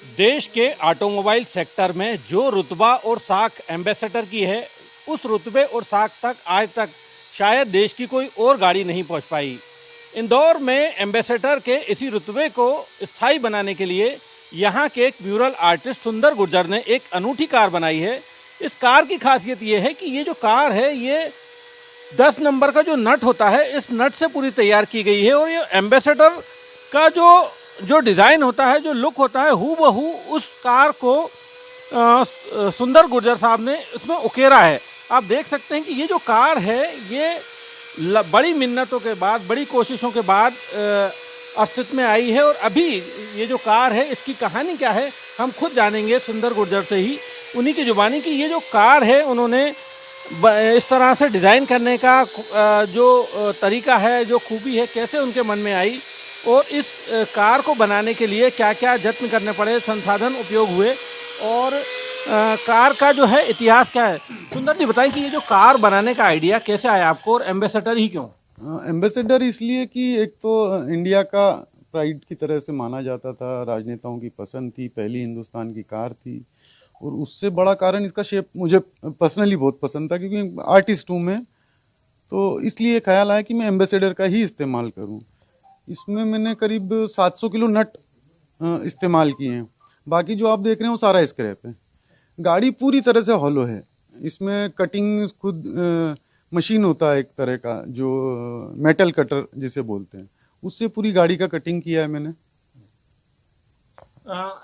देश के automobile sector में जो रुतबा और साख एम्बेसडर की है, उस रुतबे और साख तक आज तक शायद देश की कोई और गाड़ी नहीं पहुंच पाई। इंदौर में एम्बेसडर के इसी रुतबे को स्थायी बनाने के लिए यहाँ के एक म्यूरल आर्टिस्ट सुंदर गुर्जर ने एक अनूठी कार बनाई है। इस कार की खासियत ये है कि ये जो कार है, ये 10 नंबर का जो नट होता है, इस नट से पूरी तैयार की गई है और ये एम्बेसडर का जो डिज़ाइन होता है, जो लुक होता है, हूबहू उस कार को सुंदर गुर्जर साहब ने इसमें उकेरा है। आप देख सकते हैं कि ये जो कार है, ये बड़ी मिन्नतों के बाद, बड़ी कोशिशों के बाद अस्तित्व में आई है। और अभी ये जो कार है, इसकी कहानी क्या है, हम खुद जानेंगे सुंदर गुर्जर से ही, उन्हीं की जुबानी कि ये जो कार है, उन्होंने इस तरह से डिज़ाइन करने का जो तरीका है, जो खूबी है, कैसे उनके मन में आई और इस कार को बनाने के लिए क्या क्या जत्न करने पड़े, संसाधन उपयोग हुए और कार का जो है इतिहास क्या है। सुंदर जी, बताएं कि ये जो कार बनाने का आइडिया कैसे आया आपको और एम्बेसडर ही क्यों? एम्बेसडर इसलिए कि एक तो इंडिया का प्राइड की तरह से माना जाता था, राजनेताओं की पसंद थी, पहली हिंदुस्तान की कार थी और उससे बड़ा कारण इसका शेप मुझे पर्सनली बहुत पसंद था, क्योंकि आर्टिस्ट हूँ मैं, तो इसलिए ख्याल आया कि मैं एम्बेसडर का ही इस्तेमाल करूँ। इसमें मैंने करीब 700 किलो नट इस्तेमाल किए हैं। बाकी जो आप देख रहे हैं वो सारा स्क्रैप है। गाड़ी पूरी तरह से हॉलो है। इसमें कटिंग खुद मशीन होता है एक तरह का, जो मेटल कटर जिसे बोलते हैं, उससे पूरी गाड़ी का कटिंग किया है मैंने।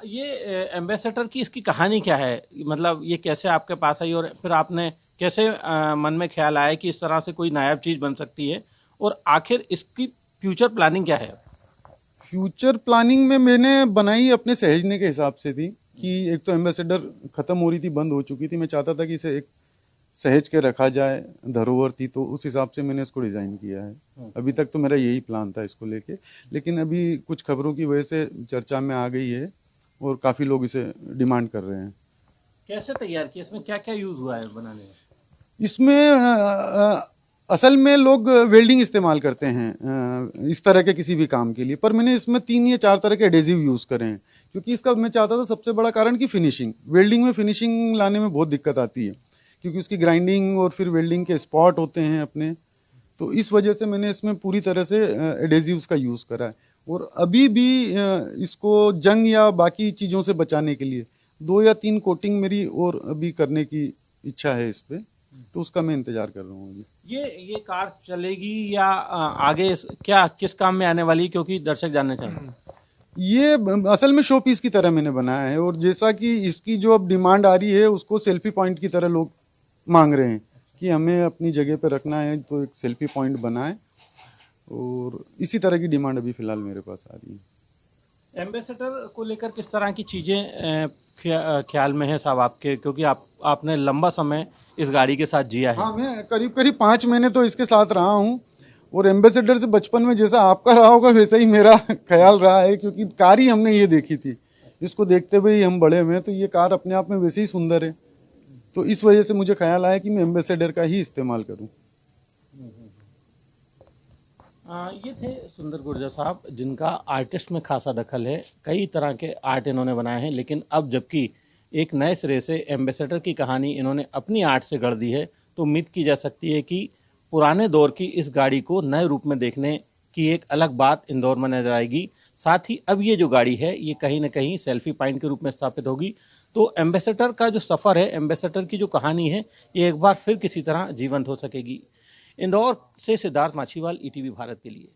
ये एम्बेसडर की इसकी कहानी क्या है, मतलब ये कैसे आपके पास आई और फिर आपने कैसे मन में ख्याल आया कि इस तरह से कोई नायाब चीज़ बन सकती है और आखिर इसकी फ्यूचर प्लानिंग क्या है? फ्यूचर प्लानिंग में मैंने बनाई अपने सहेजने के हिसाब से थी कि एक तो एम्बेसडर खत्म हो रही थी, बंद हो चुकी थी, मैं चाहता था कि इसे एक सहेज के रखा जाए, धरोहर थी, तो उस हिसाब से मैंने इसको डिज़ाइन किया है। अभी तक तो मेरा यही प्लान था इसको लेके, लेकिन अभी कुछ खबरों की वजह से चर्चा में आ गई है और काफ़ी लोग इसे डिमांड कर रहे हैं। कैसे तैयार किया, इसमें क्या क्या यूज़ हुआ है बनाने में? इसमें असल में लोग वेल्डिंग इस्तेमाल करते हैं इस तरह के किसी भी काम के लिए, पर मैंने इसमें 3 या 4 तरह के एडेसिव यूज़ करे हैं, क्योंकि इसका मैं चाहता था सबसे बड़ा कारण कि फिनिशिंग, वेल्डिंग में फिनिशिंग लाने में बहुत दिक्कत आती है, क्योंकि उसकी ग्राइंडिंग और फिर वेल्डिंग के स्पॉट होते हैं अपने, तो इस वजह से मैंने इसमें पूरी तरह से एडेसिव्स का यूज़ करा है। और अभी भी इसको जंग या बाकी चीज़ों से बचाने के लिए 2 या 3 कोटिंग मेरी और अभी करने की इच्छा है इस पर, तो उसका मैं इंतजार कर रहा हूँ अभी। ये कार चलेगी या आगे क्या किस काम में आने वाली, क्योंकि दर्शक जानना चाहेंगे। ये असल में शो पीस की तरह मैंने बनाया है और जैसा कि इसकी जो अब डिमांड आ रही है, उसको सेल्फी पॉइंट की तरह लोग मांग रहे हैं कि हमें अपनी जगह पे रखना है, तो एक सेल्फी पॉइंट बनाए, और इसी तरह की डिमांड अभी फिलहाल मेरे पास आ रही है। एम्बेसडर को लेकर किस तरह की चीज़ें ख्याल में है साहब आपके, क्योंकि आपने लंबा समय इस गाड़ी के साथ जिया है? हाँ, मैं करीब करीब 5 महीने तो इसके साथ रहा हूँ और एम्बेसडर से बचपन में जैसा आपका रहा होगा वैसा ही मेरा ख्याल रहा है, क्योंकि कार ही हमने ये देखी थी, इसको देखते हुए ही हम बड़े हुए, तो ये कार अपने आप में वैसे ही सुंदर है, तो इस वजह से मुझे ख्याल आया कि मैं एम्बेसडर का ही इस्तेमाल करूँ। ये थे सुंदर गुर्जर साहब, जिनका आर्टिस्ट में खासा दखल है। कई तरह के आर्ट इन्होंने बनाए हैं, लेकिन अब जबकि एक नए सिरे से एम्बेसडर की कहानी इन्होंने अपनी आर्ट से गढ़ दी है, तो उम्मीद की जा सकती है कि पुराने दौर की इस गाड़ी को नए रूप में देखने की एक अलग बात इंदौर में नजर आएगी। साथ ही अब ये जो गाड़ी है, ये कहीं ना कहीं सेल्फी पॉइंट के रूप में स्थापित होगी। तो एम्बेसडर का जो सफ़र है, एम्बेसडर की जो कहानी है, ये एक बार फिर किसी तरह जीवंत हो सकेगी। इंदौर से सिद्धार्थ माछीवाल, ईटीवी भारत के लिए।